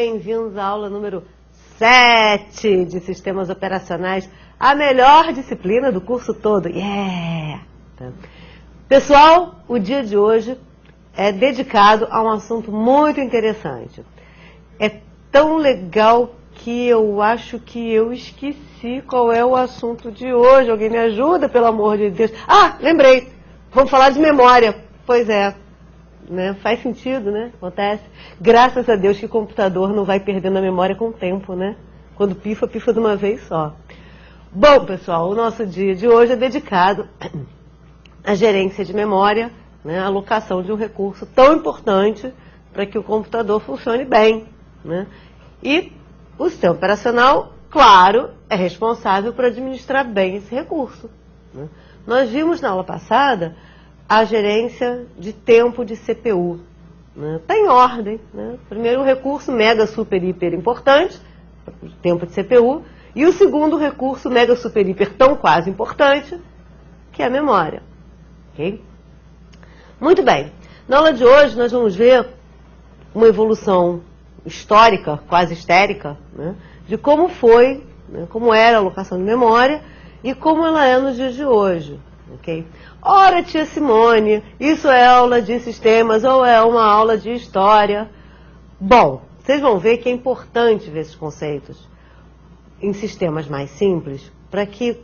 bem-vindos à aula número 7 de Sistemas Operacionais, a melhor disciplina do curso todo. Yeah! Pessoal, o dia de hoje é dedicado a um assunto muito interessante. É tão legal que eu acho que eu esqueci qual é o assunto de hoje. Alguém me ajuda, pelo amor de Deus. Ah, lembrei! Vamos falar de memória. Pois é. Né? Faz sentido, né? Acontece. Graças a Deus que o computador não vai perdendo a memória com o tempo, né? Quando pifa, pifa de uma vez só. Bom, pessoal, o nosso dia de hoje é dedicado à gerência de memória, né? A alocação de um recurso tão importante para que o computador funcione bem, né? E o sistema operacional, claro, é responsável por administrar bem esse recurso, né? Nós vimos na aula passada a gerência de tempo de CPU. Está em ordem. Né? Primeiro, o recurso mega, super, hiper importante, tempo de CPU, e o segundo recurso mega, super, hiper tão quase importante, que é a memória. Okay? Muito bem. Na aula de hoje, nós vamos ver uma evolução histórica, quase histérica, né? De como foi, né? Como era a alocação de memória e como ela é nos dias de hoje. Okay? Ora, tia Simone, isso é aula de sistemas ou é uma aula de história? Bom, vocês vão ver que é importante ver esses conceitos em sistemas mais simples, para que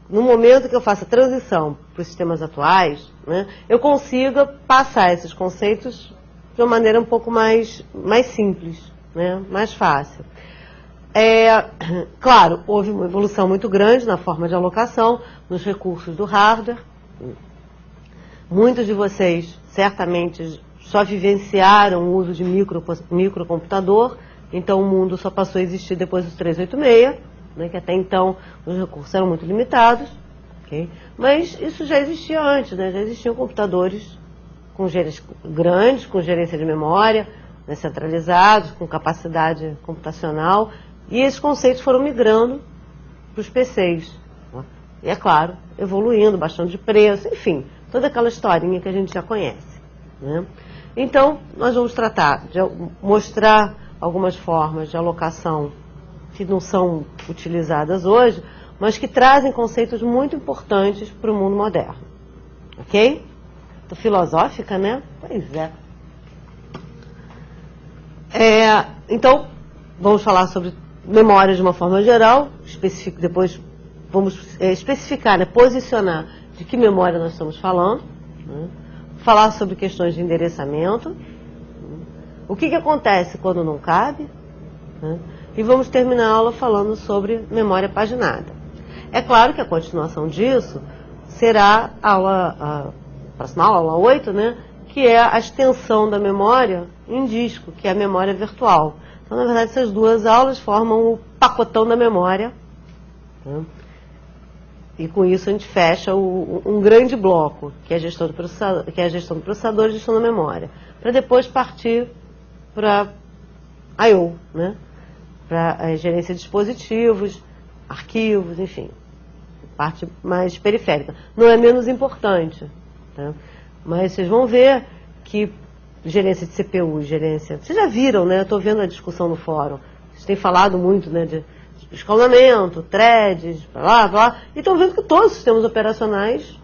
no momento que eu faça a transição para os sistemas atuais, né, eu consiga passar esses conceitos de uma maneira um pouco mais simples, né, mais fácil. Claro, houve uma evolução muito grande na forma de alocação, nos recursos do hardware. Muitos de vocês, certamente, só vivenciaram o uso de microcomputador, então o mundo só passou a existir depois dos 386, né, que até então os recursos eram muito limitados, okay? Mas isso já existia antes, né, já existiam computadores com gerência grandes, com gerência de memória, né, centralizados, com capacidade computacional, e esses conceitos foram migrando para os PCs. E, é claro, evoluindo, baixando de preço, enfim, toda aquela historinha que a gente já conhece. Né? Então, nós vamos tratar de mostrar algumas formas de alocação que não são utilizadas hoje, mas que trazem conceitos muito importantes para o mundo moderno. Ok? Tô filosófica, né? Pois é. Então, vamos falar sobre memória de uma forma geral, depois vamos especificar, né, posicionar de que memória nós estamos falando, né, falar sobre questões de endereçamento, o que acontece quando não cabe, né, e vamos terminar a aula falando sobre memória paginada. É claro que a continuação disso será a próxima aula 8, né, que é a extensão da memória em disco, que é a memória virtual. Então, na verdade, essas duas aulas formam o pacotão da memória, né? E com isso a gente fecha um grande bloco, que é a gestão do processador, e a gestão da memória, para depois partir para I/O, né? Para a gerência de dispositivos, arquivos, enfim, parte mais periférica. Não é menos importante, tá? Mas vocês vão ver que gerência de CPU, gerência... Vocês já viram, né? Eu estou vendo a discussão no fórum. Vocês têm falado muito, né, de escalonamento, threads, blá, blá. E estão vendo que todos os sistemas operacionais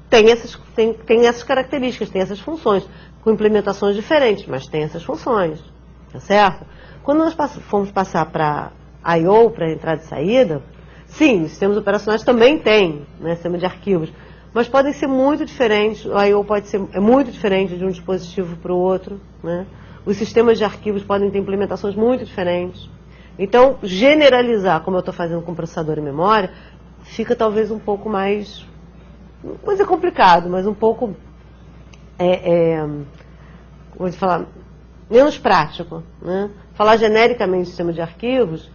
têm essas características, têm essas funções, com implementações diferentes, mas têm essas funções. Tá certo? Quando nós fomos passar para I/O, para entrada e saída, sim, os sistemas operacionais também têm, né, sistema de arquivos, mas podem ser muito diferentes. O I/O é muito diferente de um dispositivo para o outro, né? Os sistemas de arquivos podem ter implementações muito diferentes. Então, generalizar, como eu estou fazendo com processador e memória, fica talvez um pouco mais... Não vou dizer complicado, mas um pouco... vou falar... menos prático, né? Falar genericamente de sistema de arquivos...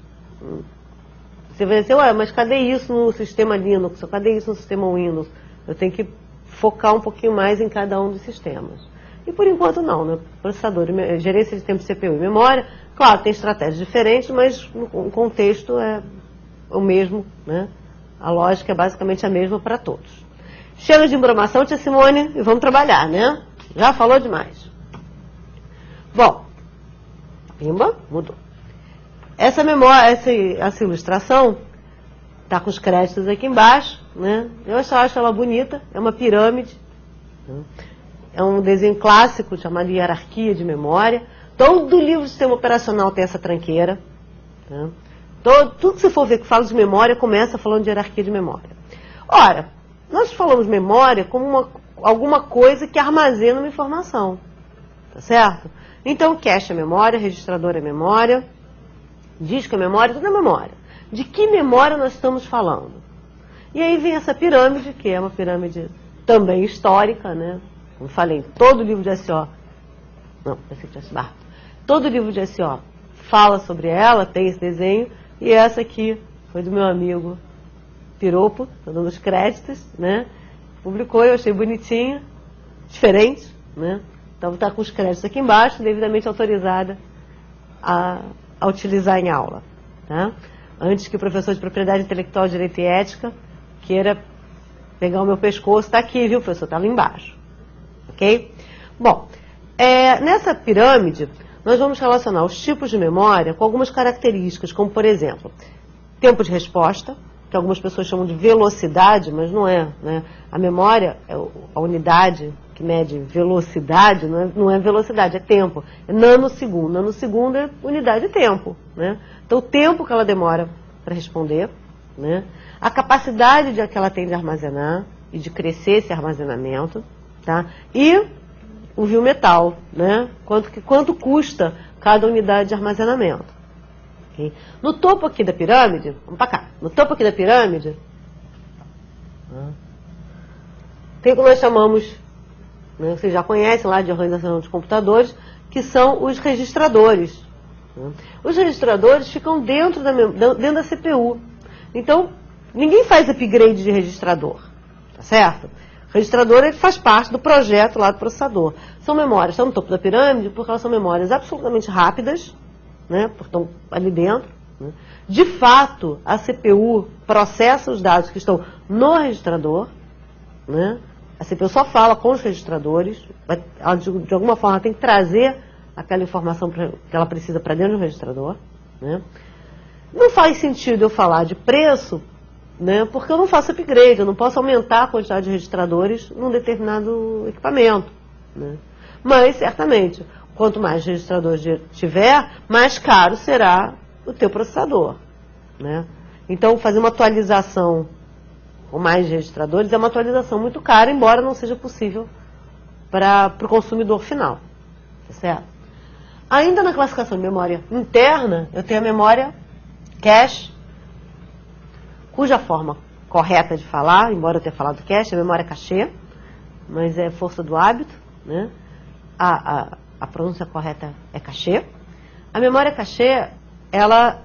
Você vai dizer, ué, mas cadê isso no sistema Linux? Cadê isso no sistema Windows? Eu tenho que focar um pouquinho mais em cada um dos sistemas. E por enquanto não, né? Processador, gerência de tempo de CPU e memória, claro, tem estratégias diferentes, mas o contexto é o mesmo, né? A lógica é basicamente a mesma para todos. Chega de embromação, tia Simone, e vamos trabalhar, né? Já falou demais. Bom, pimba, mudou. Essa memória, essa ilustração está com os créditos aqui embaixo, né? Eu acho ela bonita, é uma pirâmide, né? É um desenho clássico chamado hierarquia de memória. Todo livro de sistema operacional tem essa tranqueira, né? Tudo que você for ver que fala de memória começa falando de hierarquia de memória. Ora, nós falamos memória como alguma coisa que armazena uma informação, tá certo? Então, cache é memória, registrador é memória, disco é memória, tudo é memória. De que memória nós estamos falando? E aí vem essa pirâmide, que é uma pirâmide também histórica, né? Como falei, todo livro de SO, não, pensei que tivesse barco. Todo livro de SO fala sobre ela, tem esse desenho, e essa aqui foi do meu amigo Piropo, estou dando os créditos, né? Publicou, eu achei bonitinha, diferente, né? Então está com os créditos aqui embaixo, devidamente autorizada a utilizar em aula, tá? Antes que o professor de Propriedade Intelectual, Direito e Ética queira pegar o meu pescoço, está aqui, viu, professor? Está lá embaixo, ok? Bom, nessa pirâmide, nós vamos relacionar os tipos de memória com algumas características, como, por exemplo, tempo de resposta, que algumas pessoas chamam de velocidade, mas não é, né? A memória, a unidade que mede velocidade, não é velocidade, é tempo. É nanosegundo. Nanosegundo é unidade de tempo, né? Então, o tempo que ela demora para responder, né? A capacidade que ela tem de armazenar e de crescer esse armazenamento, tá? E o Viu-Metal, né? Quanto custa cada unidade de armazenamento. Okay? No topo aqui da pirâmide, vamos para cá, no topo aqui da pirâmide, tem o que nós chamamos, né, vocês já conhecem lá de organização de computadores, que são os registradores. Né? Os registradores ficam dentro da CPU. Então, ninguém faz upgrade de registrador, tá certo? O registrador ele faz parte do projeto lá do processador. São memórias, estão no topo da pirâmide, porque elas são memórias absolutamente rápidas, né, porque estão ali dentro. Né? De fato, a CPU processa os dados que estão no registrador, né? A CPU só fala com os registradores, ela, de alguma forma, tem que trazer aquela informação que ela precisa para dentro do registrador. Né? Não faz sentido eu falar de preço, né, porque eu não faço upgrade, eu não posso aumentar a quantidade de registradores num determinado equipamento. Né? Mas, certamente, quanto mais registradores tiver, mais caro será o teu processador. Né? Então, fazer uma atualização com mais registradores é uma atualização muito cara, embora não seja possível para o consumidor final. Tá certo? Ainda na classificação de memória interna, eu tenho a memória cache, cuja forma correta de falar, embora eu tenha falado cache, é memória cachê, mas é força do hábito, né? A pronúncia correta é cachê. A memória cachê, ela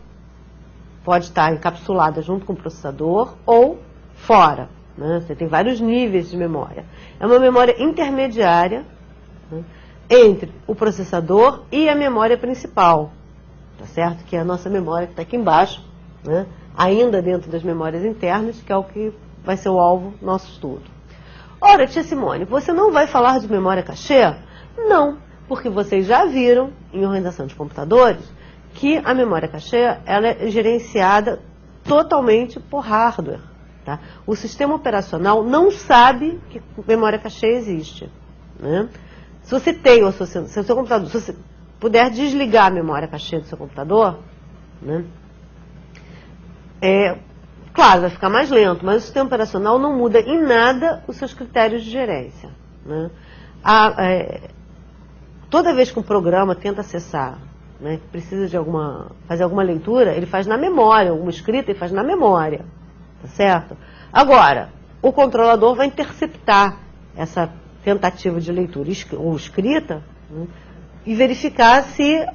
pode estar encapsulada junto com o processador ou fora. Né? Você tem vários níveis de memória. É uma memória intermediária, né, entre o processador e a memória principal, tá certo? Que é a nossa memória que está aqui embaixo, né? Ainda dentro das memórias internas, que é o que vai ser o alvo do nosso estudo. Ora, tia Simone, você não vai falar de memória cachê? Não, porque vocês já viram em organização de computadores que a memória cachê ela é gerenciada totalmente por hardware. Tá? O sistema operacional não sabe que memória cachê existe. Né? Se você tem, se o seu computador, se você puder desligar a memória cachê do seu computador, né? Claro, vai ficar mais lento, mas o sistema operacional não muda em nada os seus critérios de gerência. Né? Toda vez que um programa tenta acessar, né, precisa de fazer alguma leitura, ele faz na memória, alguma escrita ele faz na memória, tá certo? Agora, o controlador vai interceptar essa tentativa de leitura ou escrita, né, e verificar se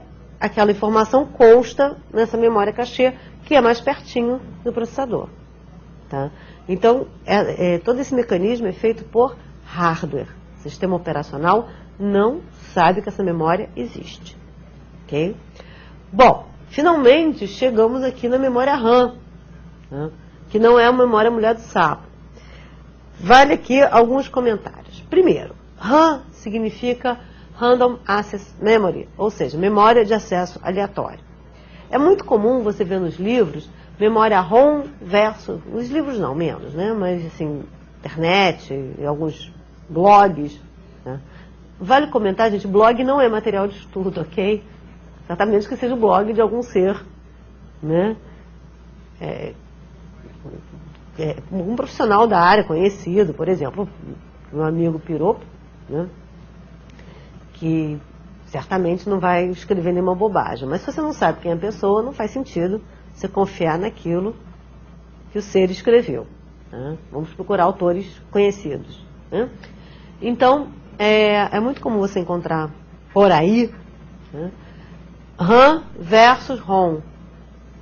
aquela informação consta nessa memória cachê, que é mais pertinho do processador. Tá? Então, todo esse mecanismo é feito por hardware. O sistema operacional não sabe que essa memória existe. Okay? Bom, finalmente chegamos aqui na memória RAM, né? Que não é uma memória mulher do sapo. Vale aqui alguns comentários. Primeiro, RAM significa Random Access Memory, ou seja, memória de acesso aleatório. É muito comum você ver nos livros memória ROM versus... Nos livros não, menos, né? Mas, assim, internet, e alguns blogs, né? Vale comentar, gente, blog não é material de estudo, ok? Exatamente que seja o blog de algum ser, né? Um profissional da área conhecido, por exemplo, meu amigo Piropo, né? Que certamente não vai escrever nenhuma bobagem. Mas se você não sabe quem é a pessoa, não faz sentido você confiar naquilo que o ser escreveu, né? Vamos procurar autores conhecidos, né? Então, é muito comum você encontrar por aí, né, RAM versus ROM.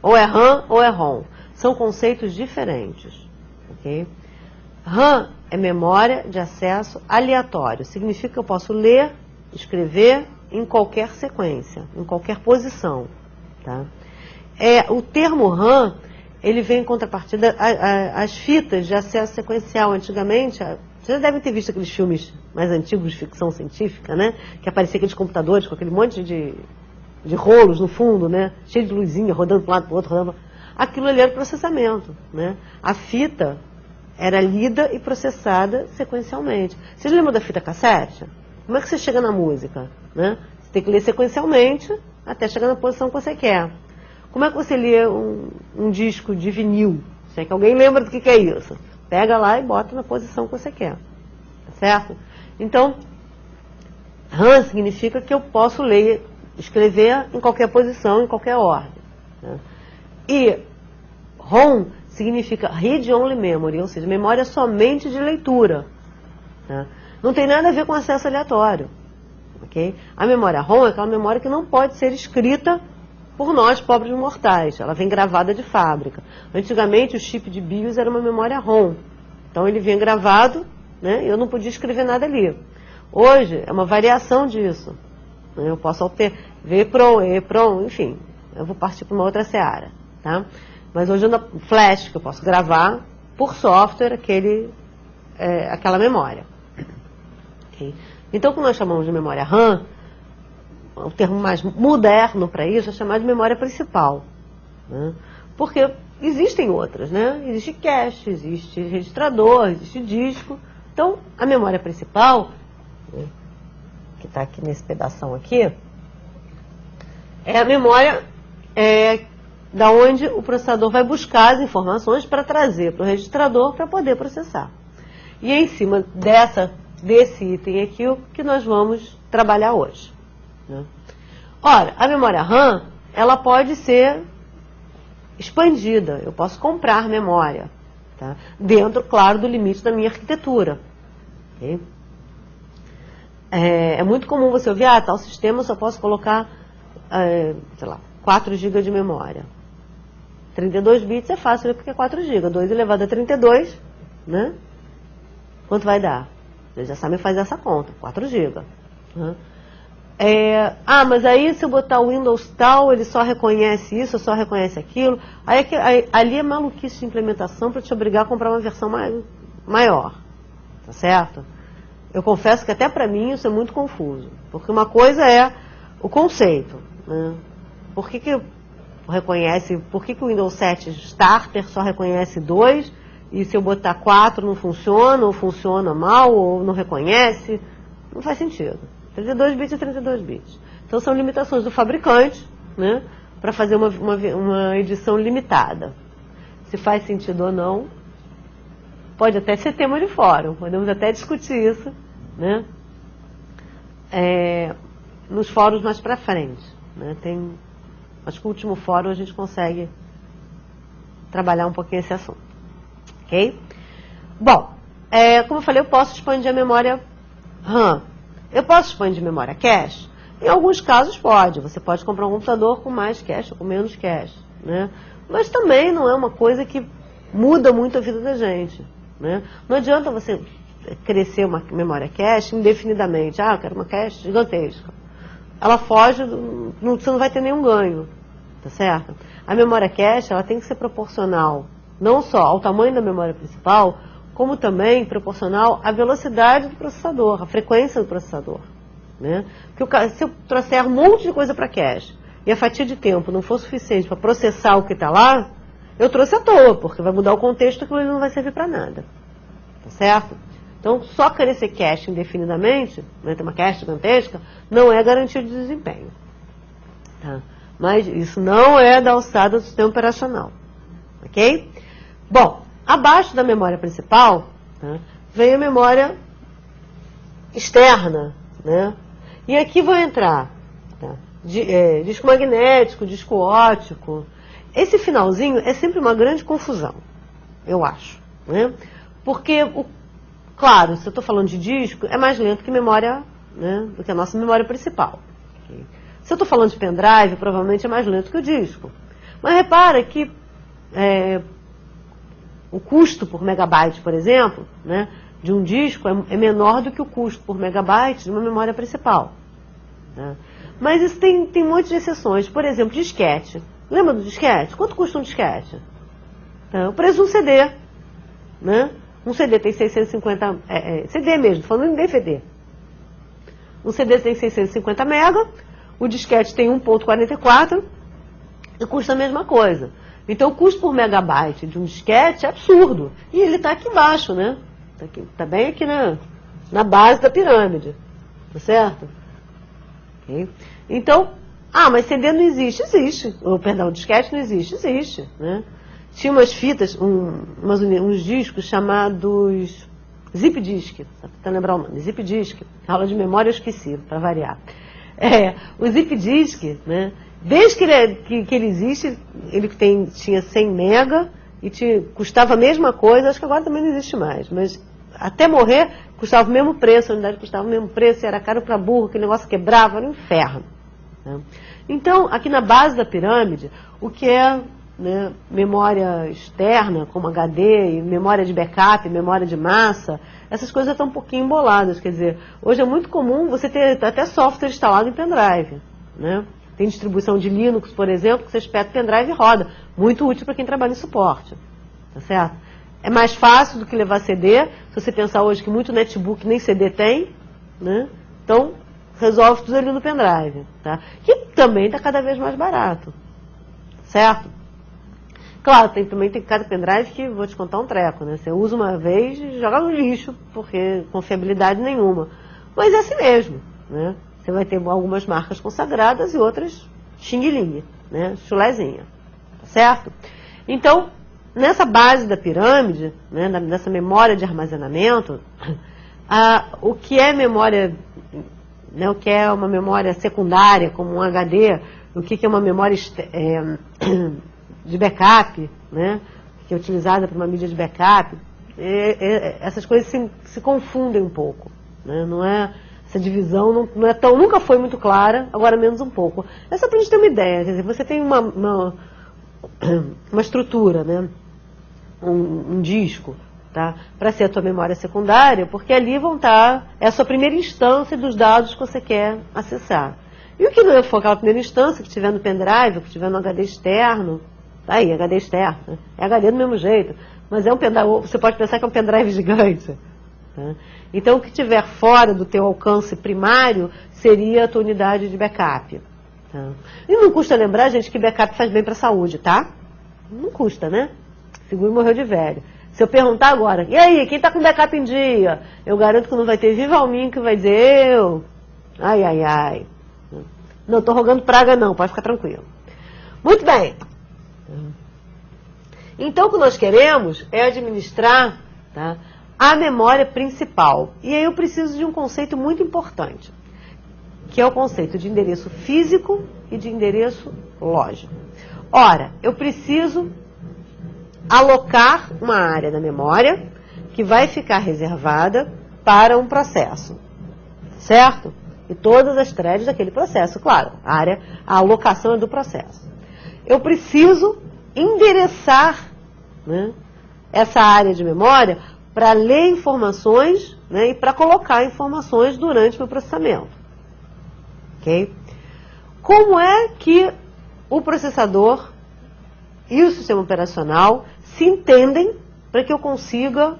Ou é RAM ou é ROM. São conceitos diferentes. Okay? RAM é memória de acesso aleatório. Significa que eu posso ler, escrever em qualquer sequência, em qualquer posição. Tá? O termo RAM, ele vem em contrapartida às fitas de acesso sequencial. Antigamente, vocês já devem ter visto aqueles filmes mais antigos de ficção científica, né? Que aparecia aqueles computadores com aquele monte de rolos no fundo, né? Cheio de luzinha, rodando para um lado para o outro, rodando. Aquilo ali era o processamento, né? A fita era lida e processada sequencialmente. Vocês lembram da fita cassete? Como é que você chega na música, né? Você tem que ler sequencialmente até chegar na posição que você quer. Como é que você lê um disco de vinil? Se é que alguém lembra do que é isso. Pega lá e bota na posição que você quer. Tá certo? Então, RAM significa que eu posso ler, escrever em qualquer posição, em qualquer ordem. Né? E ROM significa Read Only Memory, ou seja, memória somente de leitura. Né? Não tem nada a ver com acesso aleatório. Okay? A memória ROM é aquela memória que não pode ser escrita por nós, pobres mortais. Ela vem gravada de fábrica. Antigamente, o chip de BIOS era uma memória ROM. Então, ele vinha gravado, né? E eu não podia escrever nada ali. Hoje, é uma variação disso. Eu posso alterar VPROM, EPROM, enfim. Eu vou partir para uma outra seara. Tá? Mas hoje, eu flash, que eu posso gravar por software aquela memória. Okay? Então, o que nós chamamos de memória RAM, o termo mais moderno para isso é chamar de memória principal. Né? Porque existem outras, né? Existe cache, existe registrador, existe disco. Então, a memória principal, né, que está aqui nesse pedação aqui, é a memória da onde o processador vai buscar as informações para trazer para o registrador para poder processar. E é em cima desse item aqui o que nós vamos trabalhar hoje. Né? Ora, a memória RAM, ela pode ser expandida. Eu posso comprar memória, tá? Dentro, claro, do limite da minha arquitetura. Okay? É muito comum você ouvir, tal sistema eu só posso colocar, sei lá, 4 GB de memória. 32 bits é fácil, porque é 4 GB. 2 elevado a 32, né? Quanto vai dar? Vocês já sabem fazer essa conta, 4 GB. Né? Mas aí se eu botar o Windows tal, ele só reconhece isso, só reconhece aquilo. Ali é maluquice de implementação para te obrigar a comprar uma versão maior. Tá certo? Eu confesso que até para mim isso é muito confuso. Porque uma coisa é o conceito. Né? Por que o Windows 7 Starter só reconhece 2 e se eu botar 4 não funciona, ou funciona mal, ou não reconhece? Não faz sentido. 32 bits é 32 bits. Então são limitações do fabricante, né, para fazer uma edição limitada. Se faz sentido ou não, pode até ser tema de fórum, podemos até discutir isso, né, nos fóruns mais para frente. Né, acho que o último fórum a gente consegue trabalhar um pouquinho esse assunto. Ok? Bom, como eu falei, eu posso expandir a memória RAM. Eu posso expandir memória cache? Em alguns casos pode. Você pode comprar um computador com mais cache ou com menos cache. Né? Mas também não é uma coisa que muda muito a vida da gente. Né? Não adianta você crescer uma memória cache indefinidamente. Eu quero uma cache gigantesca. Ela foge, você não vai ter nenhum ganho. Tá certo? A memória cache, ela tem que ser proporcional não só ao tamanho da memória principal, como também proporcional à velocidade do processador, à frequência do processador. Né? Porque se eu trouxer um monte de coisa para cache e a fatia de tempo não for suficiente para processar o que está lá, eu trouxe à toa, porque vai mudar o contexto que ele não vai servir para nada. Tá certo? Então, só crescer cache indefinidamente, né, ter uma cache gigantesca, não é garantia de desempenho. Tá? Mas isso não é da alçada do sistema operacional. Ok? Bom, abaixo da memória principal, tá, vem a memória externa, né? E aqui vão entrar, tá, disco magnético, disco óptico. Esse finalzinho é sempre uma grande confusão, eu acho, né? Porque, claro, se eu estou falando de disco, é mais lento que memória, né, do que a nossa memória principal. Okay? Se eu estou falando de pendrive, provavelmente é mais lento que o disco. Mas repara que o custo por megabyte, por exemplo, né, de um disco é menor do que o custo por megabyte de uma memória principal. Né? Mas isso tem um monte de exceções. Por exemplo, disquete. Lembra do disquete? Quanto custa um disquete? O preço de um CD. Né? Um CD tem 650... CD mesmo, falando em DVD. Um CD tem 650 mega, o disquete tem 1.44 e custa a mesma coisa. Então o custo por megabyte de um disquete é absurdo. E ele está aqui embaixo, né? Está bem aqui na base da pirâmide. Tá certo? Okay. Então, mas CD não existe. Existe. Perdão, disquete não existe. Existe. Né? Tinha umas fitas, uns discos chamados Zip Disk. Só para lembrar o nome. Zip Disk. Aula de memória eu esqueci, para variar. O Zip Disk, né? Desde que ele existe, ele tinha 100 mega e custava a mesma coisa, acho que agora também não existe mais, mas até morrer custava o mesmo preço, a unidade custava o mesmo preço, era caro para burro, aquele negócio quebrava, era um inferno. Né? Então, aqui na base da pirâmide, o que é, né, memória externa, como HD, e memória de backup, memória de massa, essas coisas estão um pouquinho emboladas, quer dizer, hoje é muito comum você ter até software instalado em pendrive, né? Tem distribuição de Linux, por exemplo, que você espeta o pendrive e roda. Muito útil para quem trabalha em suporte. Tá certo? É mais fácil do que levar CD. Se você pensar hoje que muito netbook nem CD tem, né? Então, resolve tudo ali no pendrive. Tá? Que também está cada vez mais barato. Certo? Claro, também tem cada pendrive que vou te contar um treco, né? Você usa uma vez e joga no lixo, porque confiabilidade nenhuma. Mas é assim mesmo, né? Você vai ter algumas marcas consagradas e outras xing-ling, né? Chulezinha. Tá certo? Então, nessa base da pirâmide, né, nessa memória de armazenamento, o que é memória, né, o que é uma memória secundária, como um HD, o que é uma memória de backup, né, que é utilizada para uma mídia de backup, essas coisas se confundem um pouco. Né, não é... Essa divisão não é nunca foi muito clara, agora menos um pouco. É só para a gente ter uma ideia, quer dizer, você tem uma estrutura, né? Um disco, tá? Para ser a tua memória secundária, porque ali vão estar, é a sua primeira instância dos dados que você quer acessar. E o que não for aquela primeira instância, que tiver no pendrive, que tiver no HD externo, tá aí, HD externo, né? É HD do mesmo jeito, mas é um pendrive, você pode pensar que é um pendrive gigante. Tá? Então, o que estiver fora do teu alcance primário seria a tua unidade de backup. Tá? E não custa lembrar, gente, que backup faz bem para a saúde, tá? Não custa, né? Seguro morreu de velho. Se eu perguntar agora, e aí, quem está com backup em dia? Eu garanto que não vai ter viva alminho que vai dizer eu. Ai, ai, ai. Não estou rogando praga não, pode ficar tranquilo. Muito bem. Então, o que nós queremos é administrar, tá, a memória principal. E aí eu preciso de um conceito muito importante, que é o conceito de endereço físico e de endereço lógico. Ora, eu preciso alocar uma área da memória que vai ficar reservada para um processo, certo? E todas as threads daquele processo, claro, a alocação é do processo. Eu preciso endereçar, né, essa área de memória para ler informações, né, e para colocar informações durante o meu processamento. Ok? Como é que o processador e o sistema operacional se entendem para que eu consiga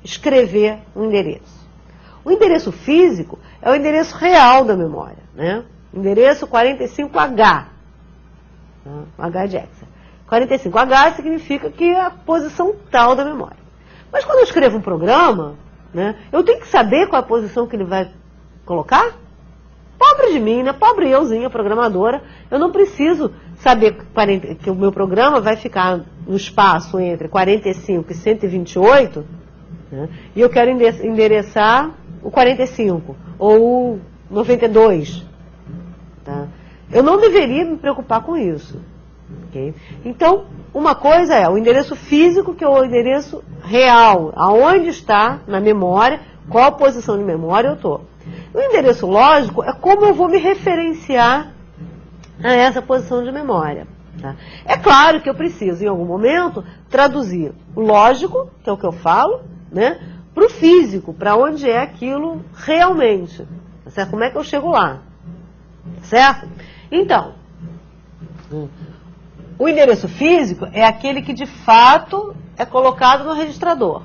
escrever um endereço? O endereço físico é o endereço real da memória, né? Endereço 45H. Tá? H é de hexa. 45H significa que é a posição tal da memória. Mas quando eu escrevo um programa, né, eu tenho que saber qual é a posição que ele vai colocar? Pobre de mim, né? Pobre euzinha, programadora. Eu não preciso saber que o meu programa vai ficar no espaço entre 45 e 128, né, e eu quero endereçar o 45 ou o 92. Tá? Eu não deveria me preocupar com isso. Okay? Então, uma coisa é o endereço físico, que é o endereço real, aonde está na memória, qual posição de memória eu estou. O endereço lógico é como eu vou me referenciar a essa posição de memória. Tá? É claro que eu preciso, em algum momento, traduzir o lógico, que é o que eu falo, né, para o físico, para onde é aquilo realmente. Certo? Como é que eu chego lá? Certo? Então, o endereço físico é aquele que de fato é colocado no registrador.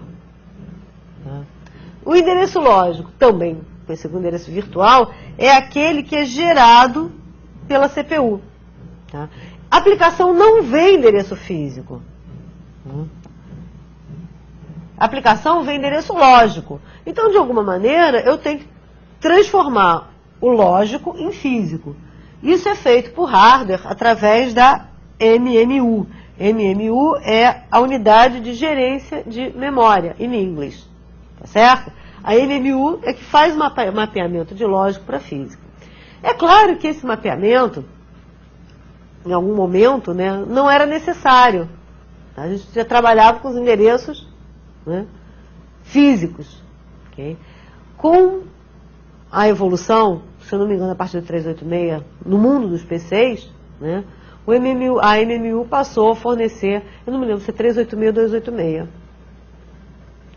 O endereço lógico, também conhecido como endereço virtual, é aquele que é gerado pela CPU. Tá? A aplicação não vê endereço físico. A aplicação vê endereço lógico. Então, de alguma maneira, eu tenho que transformar o lógico em físico. Isso é feito por hardware através da MMU. MMU é a unidade de gerência de memória, em inglês. Tá certo? A MMU é que faz mapeamento de lógico para física. É claro que esse mapeamento, em algum momento, né, não era necessário. Tá? A gente já trabalhava com os endereços, né, físicos. Okay? Com a evolução, se eu não me engano, a partir do 386, no mundo dos PCs, né, a MMU passou a fornecer, eu não me lembro se é 386 ou 286.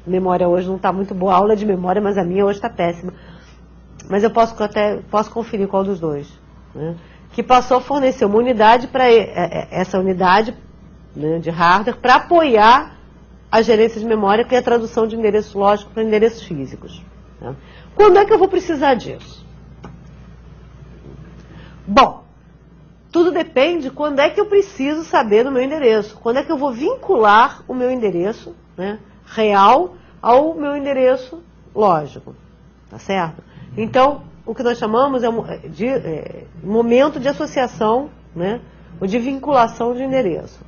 A memória hoje não está muito boa, a aula de memória, mas a minha hoje está péssima. Mas eu posso conferir qual dos dois. Né, que passou a fornecer uma unidade para essa unidade, né, de hardware para apoiar a gerência de memória, que é a tradução de endereço lógico para endereços físicos. Tá? Quando é que eu vou precisar disso? Bom, tudo depende de quando é que eu preciso saber do meu endereço. Quando é que eu vou vincular o meu endereço, né, real ao meu endereço lógico. Tá certo? Então, o que nós chamamos de momento de associação, né, ou de vinculação de endereço.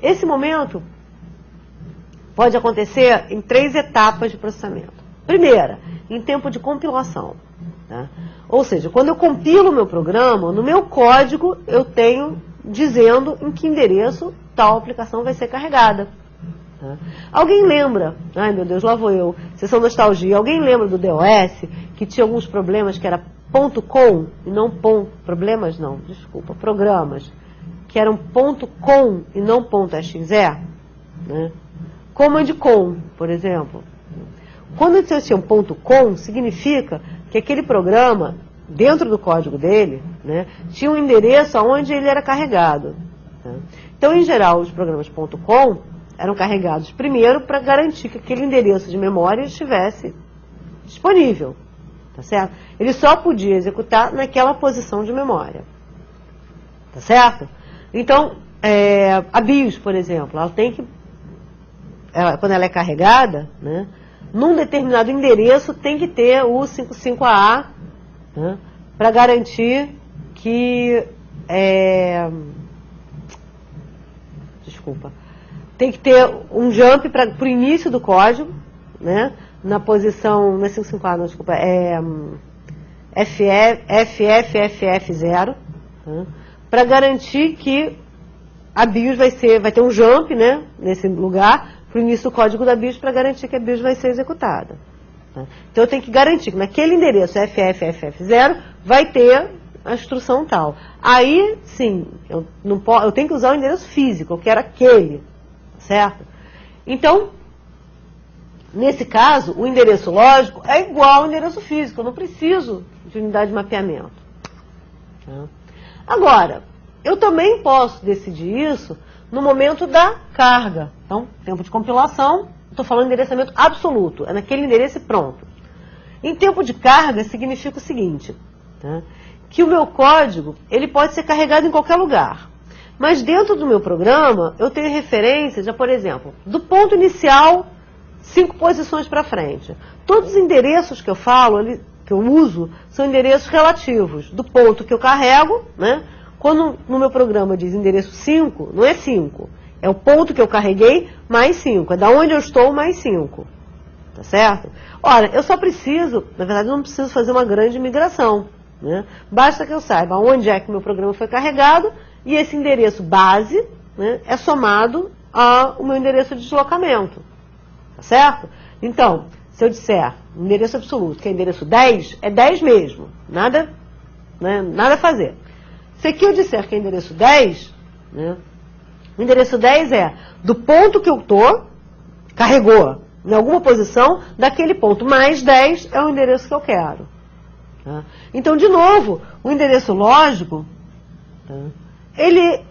Esse momento pode acontecer em 3 etapas de processamento. Primeira, em tempo de compilação. Tá? Ou seja, quando eu compilo o meu programa, no meu código eu tenho dizendo em que endereço tal aplicação vai ser carregada. Tá? Alguém lembra, ai meu Deus, lá vou eu, sessão nostalgia, alguém lembra do DOS que tinha alguns problemas que era .com e não problemas não, desculpa, programas que eram .com e não .exe, né? Command com, por exemplo. Quando eu tinha um .com, significa que aquele programa, dentro do código dele, né, tinha um endereço aonde ele era carregado. Tá? Então, em geral, os programas .com eram carregados primeiro para garantir que aquele endereço de memória estivesse disponível. Tá certo? Ele só podia executar naquela posição de memória. Tá certo? Então, a BIOS, por exemplo, ela tem que, quando ela é carregada, né, num determinado endereço tem que ter o 55A, né, para garantir que tem que ter um jump para o início do código, né, na posição, não é 55A, não, desculpa, FFFF0, né, para garantir que a BIOS vai ter um jump, né, nesse lugar, para o início do código da BIOS, para garantir que a BIOS vai ser executada. Tá? Então eu tenho que garantir que naquele endereço FFFF0 vai ter a instrução tal. Aí, sim, eu tenho que usar o endereço físico, eu quero aquele, certo? Então, nesse caso, o endereço lógico é igual ao endereço físico, eu não preciso de unidade de mapeamento. Tá? Agora, eu também posso decidir isso no momento da carga. Então, tempo de compilação, estou falando de endereçamento absoluto, é naquele endereço e pronto. Em tempo de carga, significa o seguinte, tá? Que o meu código, ele pode ser carregado em qualquer lugar. Mas dentro do meu programa, eu tenho referências, já, por exemplo, do ponto inicial, 5 posições para frente. Todos os endereços que eu falo, que eu uso, são endereços relativos, do ponto que eu carrego, né? Quando no meu programa diz endereço 5, não é 5. É o ponto que eu carreguei mais 5. É da onde eu estou mais 5. Tá certo? Ora, eu só preciso, na verdade, eu não preciso fazer uma grande migração, né? Basta que eu saiba onde é que o meu programa foi carregado e esse endereço base, né, é somado ao meu endereço de deslocamento. Tá certo? Então, se eu disser endereço absoluto, que é endereço 10, é 10 mesmo. Nada, né, nada a fazer. Se aqui eu disser que é endereço 10, né, o endereço 10 é do ponto que eu estou, carregou em alguma posição, daquele ponto mais 10 é o endereço que eu quero. Tá? Então, de novo, o endereço lógico, tá, ele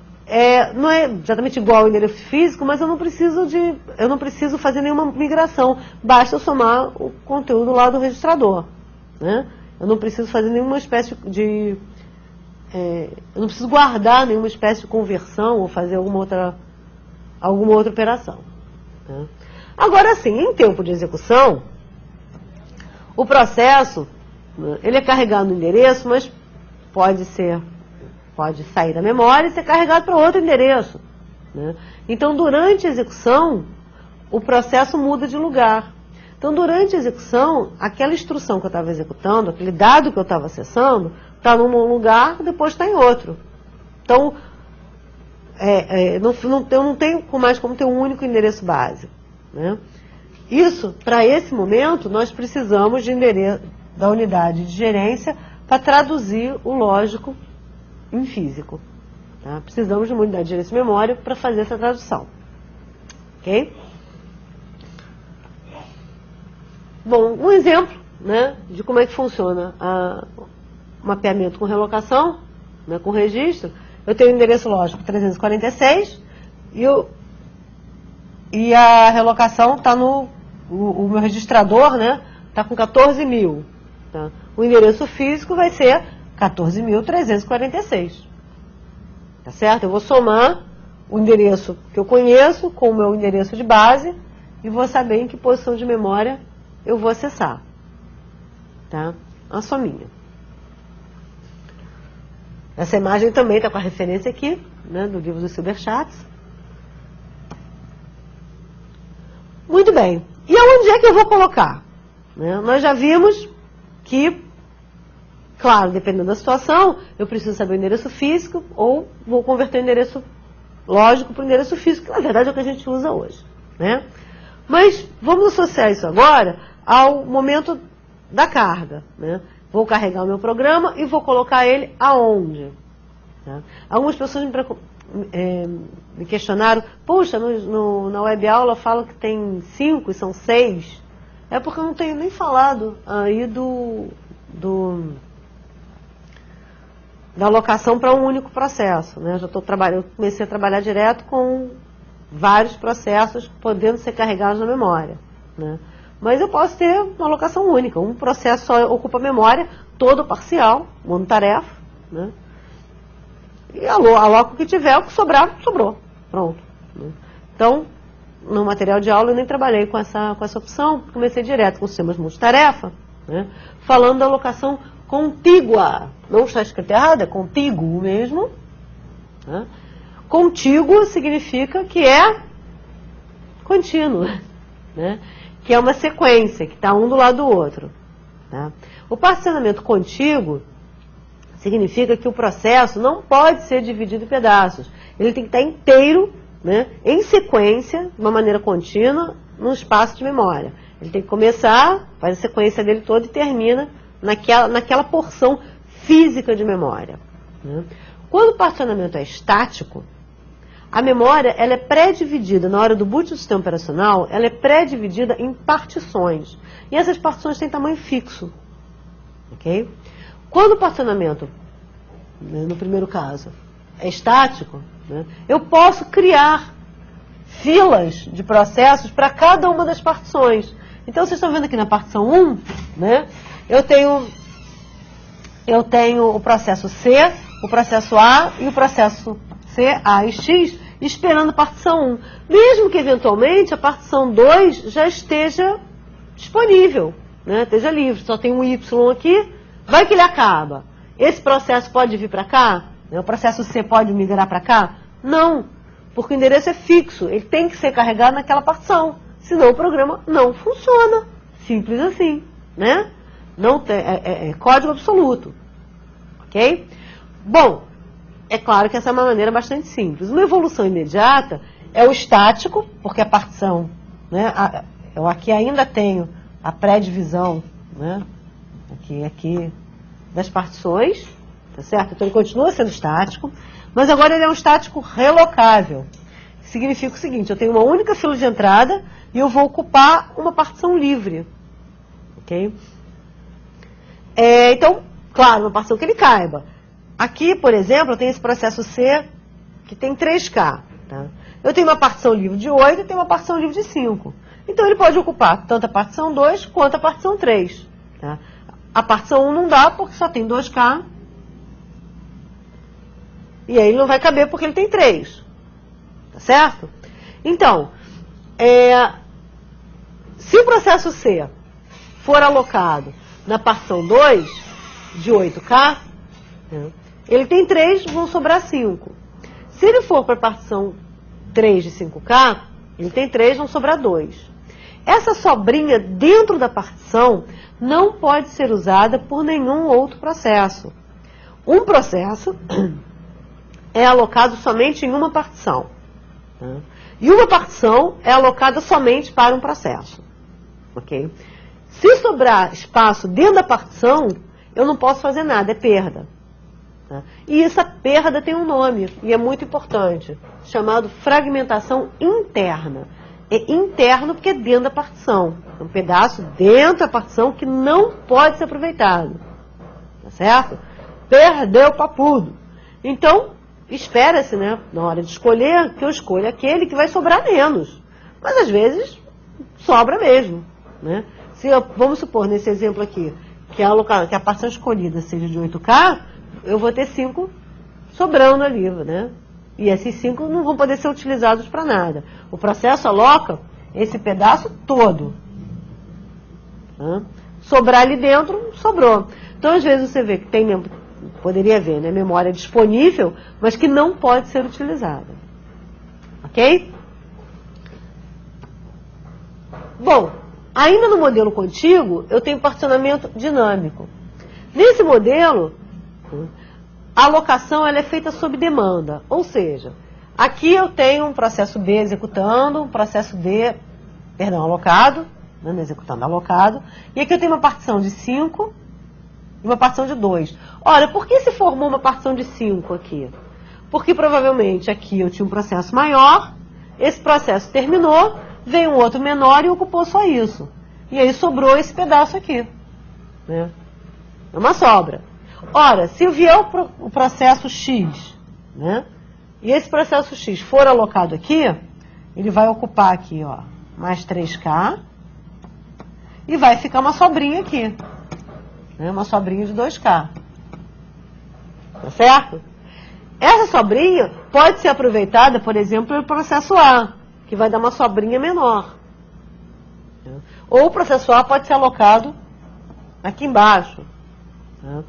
não é exatamente igual ao endereço físico, mas eu não preciso fazer nenhuma migração. Basta eu somar o conteúdo lá do registrador. Né? Eu não preciso fazer nenhuma espécie de... eu não preciso guardar nenhuma espécie de conversão ou fazer alguma outra operação. Né? Agora sim, em tempo de execução, o processo, ele é carregado no endereço, mas pode sair da memória e ser carregado para outro endereço. Né? Então, durante a execução, o processo muda de lugar. Então, durante a execução, aquela instrução que eu estava executando, aquele dado que eu estava acessando, está num lugar, depois está em outro. Então, eu não tenho mais como ter um único endereço base. Né? Isso, para esse momento, nós precisamos de endereço da unidade de gerência para traduzir o lógico em físico. Tá? Precisamos de uma unidade de gerência de memória para fazer essa tradução. Ok? Bom, um exemplo, né, de como é que funciona o mapeamento com relocação, né, com registro. Eu tenho o endereço lógico 346 e a relocação está no... O meu registrador, né, está com 14.000. Tá? O endereço físico vai ser 14.346. Tá certo? Eu vou somar o endereço que eu conheço com o meu endereço de base e vou saber em que posição de memória eu vou acessar. Tá? A sominha. Essa imagem também está com a referência aqui, né, do livro dos Silberschatz. Muito bem. E aonde é que eu vou colocar? Né? Nós já vimos que, claro, dependendo da situação, eu preciso saber o endereço físico ou vou converter o endereço lógico para o endereço físico, que na verdade é o que a gente usa hoje. Né? Mas vamos associar isso agora ao momento da carga. Né? Vou carregar o meu programa e vou colocar ele aonde? Tá? Algumas pessoas me questionaram, poxa, na web aula fala que tem 5 e são 6. É porque eu não tenho nem falado aí da alocação para um único processo. Né? Eu comecei a trabalhar direto com vários processos podendo ser carregados na memória. Né? Mas eu posso ter uma alocação única. Um processo só ocupa a memória, todo parcial, monotarefa. Né? E aloco o que tiver, o que sobrar, sobrou. Pronto. Né? Então, no material de aula eu nem trabalhei com essa opção, comecei direto com sistemas multitarefa, né? Falando da alocação contígua. Não está escrito errado, é contíguo mesmo. Né? Contíguo significa que é contínuo, né? Que é uma sequência, que está um do lado do outro. Tá? O particionamento contíguo significa que o processo não pode ser dividido em pedaços. Ele tem que estar inteiro, né, em sequência, de uma maneira contínua, num espaço de memória. Ele tem que começar, faz a sequência dele toda e termina naquela porção física de memória. Né? Quando o particionamento é estático, a memória ela é pré-dividida, na hora do boot do sistema operacional, ela é pré-dividida em partições. E essas partições têm tamanho fixo. Okay? Quando o particionamento, né, no primeiro caso, é estático, né, eu posso criar filas de processos para cada uma das partições. Então, vocês estão vendo aqui na partição 1, né, eu tenho o processo C, o processo A e o processo C, A e X, esperando a partição 1. Mesmo que, eventualmente, a partição 2 já esteja disponível, né? Esteja livre, só tem um Y aqui, vai que ele acaba. Esse processo pode vir para cá? O processo C pode migrar para cá? Não, porque o endereço é fixo, ele tem que ser carregado naquela partição, senão o programa não funciona. Simples assim, né? Não tem, é código absoluto, ok? Bom, é claro que essa é uma maneira bastante simples. Uma evolução imediata é o estático, porque a partição, né? Eu aqui ainda tenho a pré-divisão, né? Aqui das partições, tá certo? Então ele continua sendo estático, mas agora ele é um estático relocável. Significa o seguinte, eu tenho uma única fila de entrada e eu vou ocupar uma partição livre, ok? Então, claro, uma partição que ele caiba. Aqui, por exemplo, eu tenho esse processo C que tem 3K. Tá? Eu tenho uma partição livre de 8 e tenho uma partição livre de 5. Então ele pode ocupar tanto a partição 2 quanto a partição 3. Tá? A partição 1 não dá porque só tem 2K. E aí ele não vai caber porque ele tem 3. Tá certo? Então, se o processo C for alocado na partição 2 de 8K, né, ele tem 3, vão sobrar 5. Se ele for para a partição 3 de 5K, ele tem 3, vão sobrar 2. Essa sobrinha dentro da partição não pode ser usada por nenhum outro processo. Um processo é alocado somente em uma partição. Tá? E uma partição é alocada somente para um processo. Ok? Se sobrar espaço dentro da partição, eu não posso fazer nada, é perda. Tá? E essa perda tem um nome, e é muito importante, chamado fragmentação interna. É interno porque é dentro da partição. É um pedaço dentro da partição que não pode ser aproveitado. Tá certo? Perdeu papudo. Então, espera-se, né, na hora de escolher, que eu escolha aquele que vai sobrar menos. Mas às vezes sobra mesmo. Né? Vamos supor, nesse exemplo aqui, que a partição escolhida seja de 8K, eu vou ter 5 sobrando ali, né? E esses 5 não vão poder ser utilizados para nada. O processo aloca esse pedaço todo. Tá? Sobrar ali dentro, sobrou. Então, às vezes, você vê que poderia haver, né, memória disponível, mas que não pode ser utilizada. Ok? Bom, ainda no modelo contíguo, eu tenho particionamento dinâmico. Nesse modelo, a alocação ela é feita sob demanda, ou seja, aqui eu tenho um processo B executando, um processo D, alocado, né, executando alocado, e aqui eu tenho uma partição de 5 e uma partição de 2. Ora, por que se formou uma partição de 5 aqui? Porque provavelmente aqui eu tinha um processo maior, esse processo terminou, veio um outro menor e ocupou só isso. E aí sobrou esse pedaço aqui. Né? É uma sobra. Ora, se vier o processo X, né, e esse processo X for alocado aqui, ele vai ocupar aqui, ó, mais 3K, e vai ficar uma sobrinha aqui. Né, uma sobrinha de 2K. Tá certo? Essa sobrinha pode ser aproveitada, por exemplo, pelo processo A, que vai dar uma sobrinha menor. Ou o processo A pode ser alocado aqui embaixo. Tá?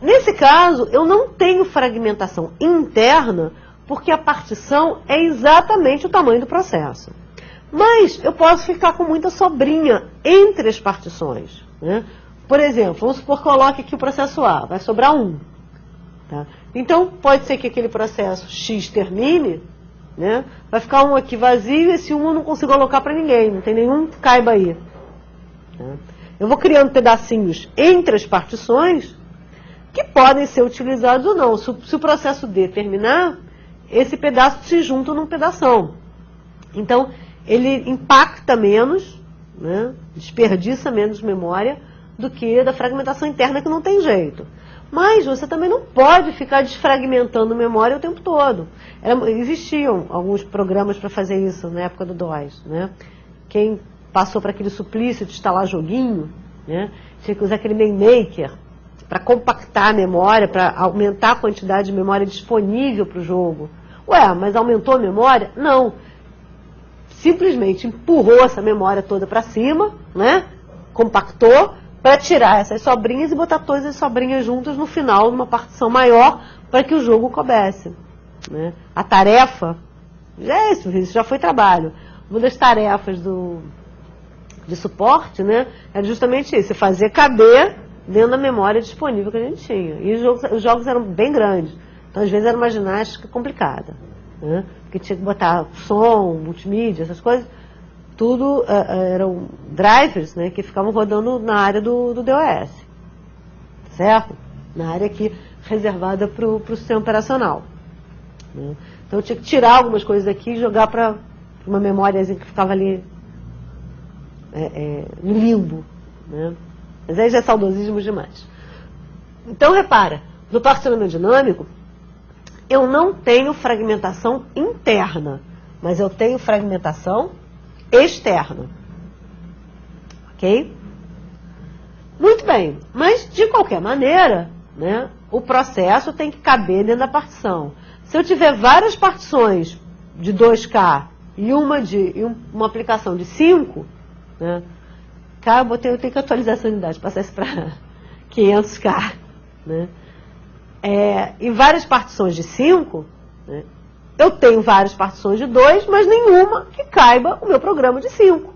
Nesse caso, eu não tenho fragmentação interna, porque a partição é exatamente o tamanho do processo. Mas eu posso ficar com muita sobrinha entre as partições. Né? Por exemplo, vamos supor que eu coloque aqui o processo A, vai sobrar 1. Tá? Então, pode ser que aquele processo X termine, né? Vai ficar um aqui vazio e esse 1 eu não consigo alocar para ninguém, não tem nenhum que caiba aí. Tá? Eu vou criando pedacinhos entre as partições que podem ser utilizados ou não. Se o processo D terminar, esse pedaço se junta num pedação. Então, ele impacta menos, né, desperdiça menos memória do que da fragmentação interna, que não tem jeito. Mas você também não pode ficar desfragmentando memória o tempo todo. Existiam alguns programas para fazer isso na época do DOS. Né? Quem passou para aquele suplício de instalar joguinho, né, tinha que usar aquele main maker para compactar a memória, para aumentar a quantidade de memória disponível para o jogo. Ué, mas aumentou a memória? Não. Simplesmente empurrou essa memória toda para cima, né? Compactou, para tirar essas sobrinhas e botar todas as sobrinhas juntas no final, numa partição maior, para que o jogo coubesse. Né? A tarefa, isso já foi trabalho. Uma das tarefas de suporte, né, era justamente isso, fazer caber dentro da memória disponível que a gente tinha. E os jogos eram bem grandes, então às vezes era uma ginástica complicada, né, porque tinha que botar som, multimídia, essas coisas, tudo eram drivers, né, que ficavam rodando na área do DOS, certo? Na área aqui reservada para o sistema operacional. Né? Então eu tinha que tirar algumas coisas aqui e jogar para uma memóriazinha que ficava ali no limbo. Né? Mas aí já é saudosismo demais. Então repara, no particionamento dinâmico, eu não tenho fragmentação interna, mas eu tenho fragmentação externa. Ok? Muito bem, mas de qualquer maneira, né, o processo tem que caber dentro da partição. Se eu tiver várias partições de 2K e uma aplicação de 5, né, cara, eu tenho que atualizar essa unidade, passar isso para 500K. Né, e várias partições de 5, né, eu tenho várias partições de 2, mas nenhuma que caiba o meu programa de 5.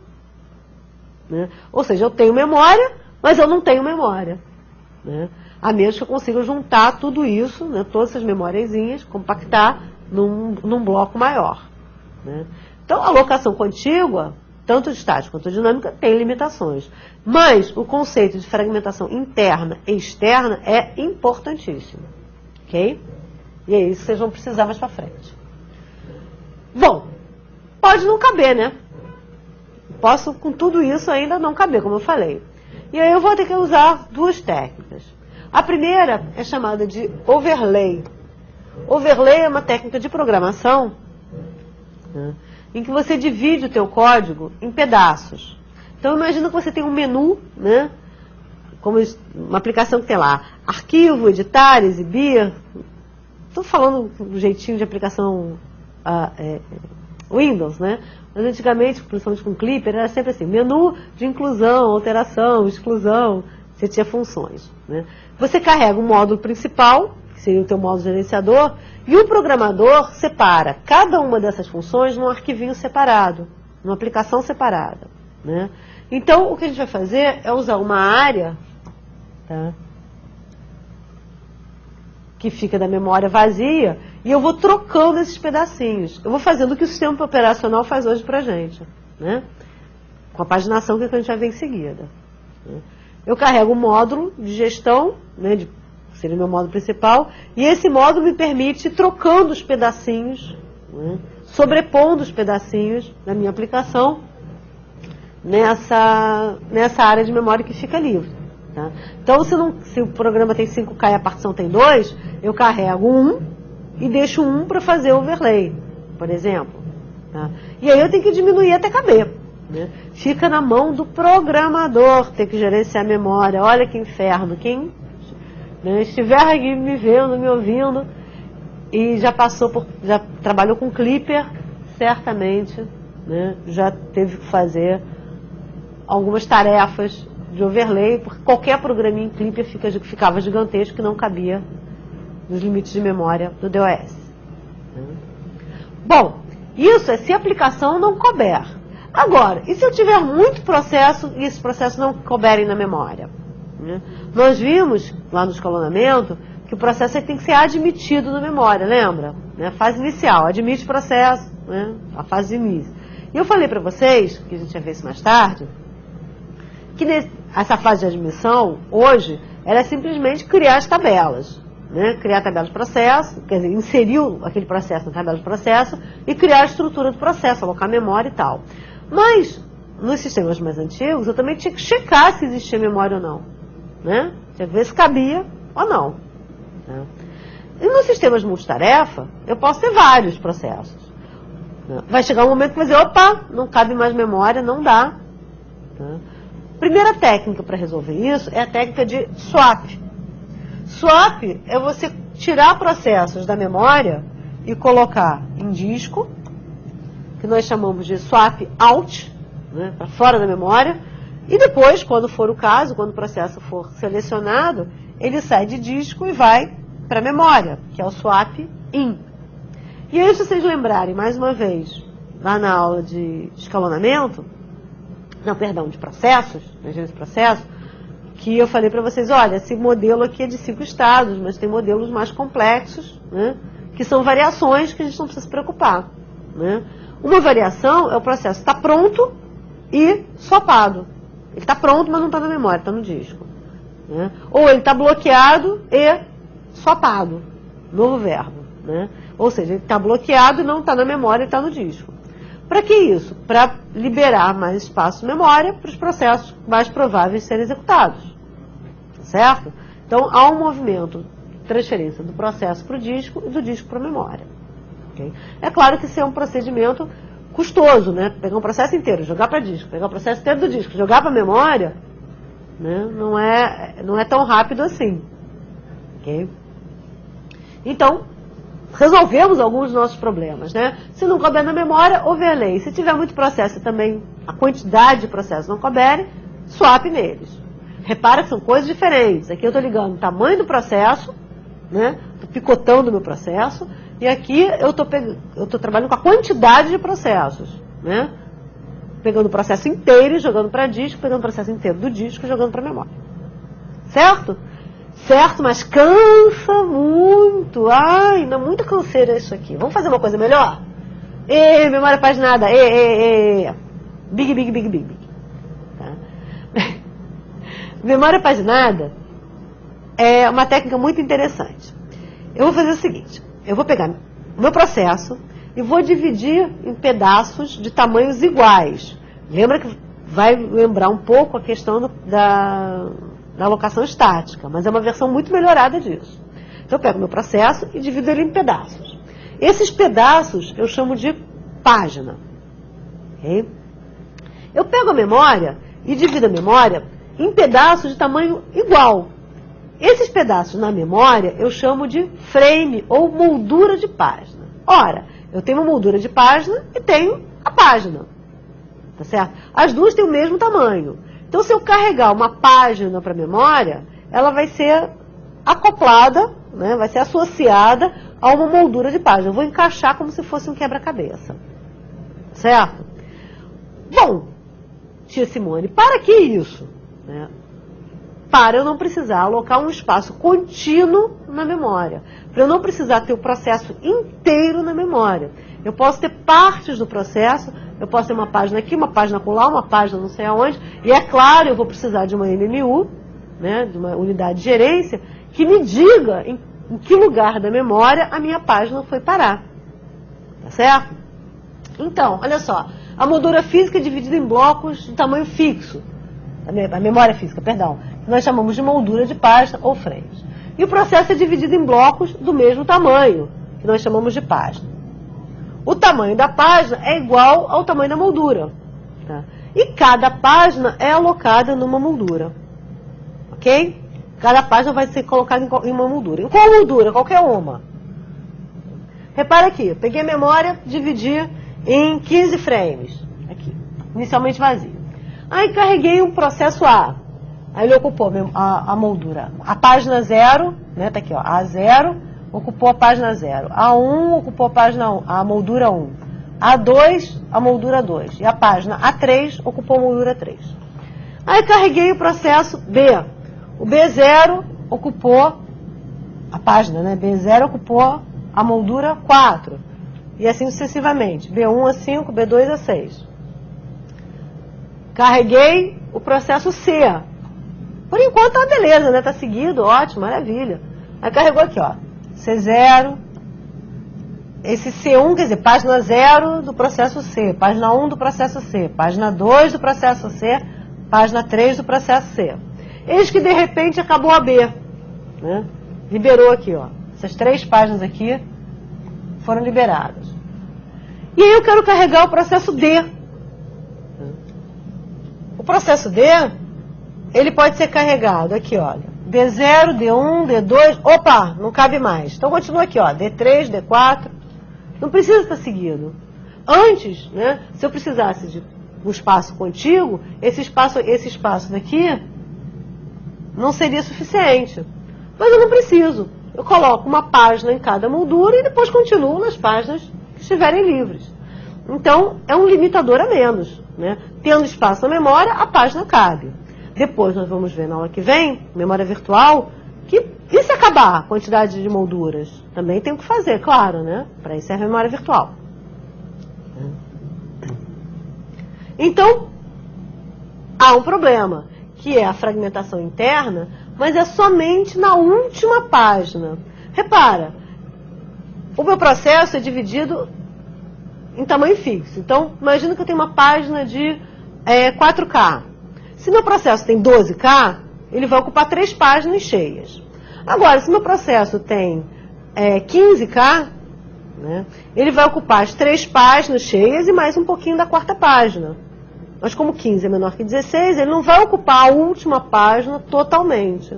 Né? Ou seja, eu tenho memória, mas eu não tenho memória. Né? A menos que eu consiga juntar tudo isso, né, todas essas memóriazinhas, compactar num bloco maior. Né? Então, a alocação contígua, tanto de estática quanto dinâmica, tem limitações. Mas o conceito de fragmentação interna e externa é importantíssimo. Ok? E é isso que vocês vão precisar mais para frente. Bom, pode não caber, né? Posso, com tudo isso, ainda não caber, como eu falei. E aí eu vou ter que usar duas técnicas. A primeira é chamada de overlay. Overlay é uma técnica de programação, né, em que você divide o teu código em pedaços. Então imagina que você tem um menu, né, como uma aplicação que tem lá arquivo, editar, exibir. Estou falando do jeitinho de aplicação Windows, né? Mas antigamente, principalmente com Clipper, era sempre assim, menu de inclusão, alteração, exclusão, você tinha funções. Né? Você carrega o módulo principal, que seria o teu módulo gerenciador, e o programador separa cada uma dessas funções num arquivinho separado, numa aplicação separada. Né? Então, o que a gente vai fazer é usar uma área, tá, que fica da memória vazia, e eu vou trocando esses pedacinhos. Eu vou fazendo o que o sistema operacional faz hoje pra gente, né? Com a paginação que a gente vai ver em seguida. Né? Eu carrego o módulo de gestão, né, seria o meu módulo principal, e esse módulo me permite ir trocando os pedacinhos, né, sobrepondo os pedacinhos da minha aplicação nessa área de memória que fica livre. Tá? Então, se o programa tem 5K e a partição tem 2, eu carrego 1 e deixo 1 para fazer overlay, por exemplo. Tá? E aí eu tenho que diminuir até caber. Né? Fica na mão do programador ter que gerenciar a memória. Olha que inferno. Quem, né, estiver aqui me vendo, me ouvindo, e já trabalhou com Clipper, certamente, né, já teve que fazer algumas tarefas de overlay, porque qualquer programinha em Clipper ficava gigantesco que não cabia nos limites de memória do DOS. Bom, isso é se a aplicação não couber. Agora, e se eu tiver muito processo e esses processos não couberem na memória? Né? Nós vimos lá no escalonamento que o processo tem que ser admitido na memória, lembra? Né? Fase inicial, admite o processo, né? A fase de início. E eu falei para vocês, que a gente ia ver isso mais tarde, que essa fase de admissão, hoje, ela é simplesmente criar as tabelas. Né? Criar a tabela de processo, quer dizer, inserir aquele processo na tabela de processo e criar a estrutura do processo, alocar memória e tal. Mas, nos sistemas mais antigos, eu também tinha que checar se existia memória ou não. Né? Tinha que ver se cabia ou não. Né? E nos sistemas multitarefa, eu posso ter vários processos. Né? Vai chegar um momento que vai dizer, opa, não cabe mais memória, não dá. Né? Primeira técnica para resolver isso é a técnica de swap. Swap é você tirar processos da memória e colocar em disco, que nós chamamos de swap out, né, para fora da memória, e depois, quando for o caso, quando o processo for selecionado, ele sai de disco e vai para a memória, que é o swap in. E aí, se vocês lembrarem, mais uma vez, lá na aula de escalonamento, de processos, engenharia de processo, que eu falei para vocês, olha, esse modelo aqui é de 5 estados, mas tem modelos mais complexos, né, que são variações que a gente não precisa se preocupar. Né? Uma variação é o processo está pronto e swapado. Ele está pronto, mas não está na memória, está no disco. Né? Ou ele está bloqueado e swapado. Novo verbo. Né? Ou seja, ele está bloqueado e não está na memória, está no disco. Para que isso? Para liberar mais espaço de memória para os processos mais prováveis de serem executados. Certo? Então, há um movimento de transferência do processo para o disco e do disco para a memória. Okay? É claro que isso é um procedimento custoso, né? Pegar um processo inteiro, jogar para disco, pegar o processo inteiro do disco, jogar para a memória, né? Não é tão rápido assim. Okay? Então, resolvemos alguns dos nossos problemas, né? Se não couber na memória, overlay. Se tiver muito processo e também a quantidade de processos não couberem, swap neles. Repara que são coisas diferentes. Aqui eu estou ligando o tamanho do processo, né? Estou picotando o meu processo, e aqui eu estou trabalhando com a quantidade de processos, né? Pegando o processo inteiro e jogando para disco, pegando o processo inteiro do disco e jogando para memória. Certo? Certo, mas cansa muito. Ai, não, muita canseira isso aqui. Vamos fazer uma coisa melhor? Memória paginada. Big. Tá? Memória paginada é uma técnica muito interessante. Eu vou fazer o seguinte. Eu vou pegar o meu processo e vou dividir em pedaços de tamanhos iguais. Lembra que vai lembrar um pouco a questão da alocação estática, mas é uma versão muito melhorada disso. Então eu pego o meu processo e divido ele em pedaços. Esses pedaços eu chamo de página. Okay? Eu pego a memória e divido a memória em pedaços de tamanho igual. Esses pedaços na memória eu chamo de frame ou moldura de página. Ora, eu tenho uma moldura de página e tenho a página. Tá certo? As duas têm o mesmo tamanho. Então, se eu carregar uma página para a memória, ela vai ser acoplada, né, vai ser associada a uma moldura de página. Eu vou encaixar como se fosse um quebra-cabeça. Certo? Bom, tia Simone, para que isso? Né? Para eu não precisar alocar um espaço contínuo na memória. Para eu não precisar ter o processo inteiro na memória. Eu posso ter partes do processo, eu posso ter uma página aqui, uma página acolá, uma página não sei aonde, e é claro, eu vou precisar de uma MMU, né, de uma unidade de gerência, que me diga em que lugar da memória a minha página foi parar. Tá certo? Então, olha só, a moldura física é dividida em blocos de tamanho fixo, a memória física, perdão, que nós chamamos de moldura de página ou frames. E o processo é dividido em blocos do mesmo tamanho, que nós chamamos de página. O tamanho da página é igual ao tamanho da moldura. Tá? E cada página é alocada numa moldura. Ok? Cada página vai ser colocada em uma moldura. Em qual moldura? Qualquer uma. Repara aqui, eu peguei a memória, dividi em 15 frames. Aqui, inicialmente vazio. Aí carreguei um processo A. Aí ele ocupou a moldura. A página 0, né, tá aqui, ó, A0. Ocupou a página 0. A1 ocupou a página 1, a moldura 1. A2, a moldura 2. E a página A3 ocupou a moldura 3. Aí carreguei o processo B. O B0 ocupou a página, né? B0 ocupou a moldura 4. E assim sucessivamente. B1 a 5, B2 a 6. Carreguei o processo C. Por enquanto tá beleza, né? Tá seguido, ótimo, maravilha. Aí carregou aqui, ó. C0, esse C1, quer dizer, página 0 do processo C, página 1 do processo C, página 2 do processo C, página 3 do processo C. Eis que, de repente, acabou a B. Né? Liberou aqui, ó. Essas 3 páginas aqui foram liberadas. E aí eu quero carregar o processo D. O processo D, ele pode ser carregado aqui, olha, D0, D1, D2, opa, não cabe mais. Então continua aqui, ó, D3, D4, não precisa estar seguido. Antes, né, se eu precisasse de um espaço contíguo, esse espaço daqui não seria suficiente. Mas eu não preciso. Eu coloco uma página em cada moldura e depois continuo nas páginas que estiverem livres. Então, é um limitador a menos, né? Tendo espaço na memória, a página cabe. Depois nós vamos ver na aula que vem, memória virtual, que e se acabar a quantidade de molduras? Também tem o que fazer, claro, né? Para isso serve a memória virtual. Então, há um problema, que é a fragmentação interna, mas é somente na última página. Repara, o meu processo é dividido em tamanho fixo. Então, imagina que eu tenho uma página de 4K. Se meu processo tem 12K, ele vai ocupar 3 páginas cheias. Agora, se meu processo tem 15K, né, ele vai ocupar as 3 páginas cheias e mais um pouquinho da 4ª página. Mas como 15 é menor que 16, ele não vai ocupar a última página totalmente.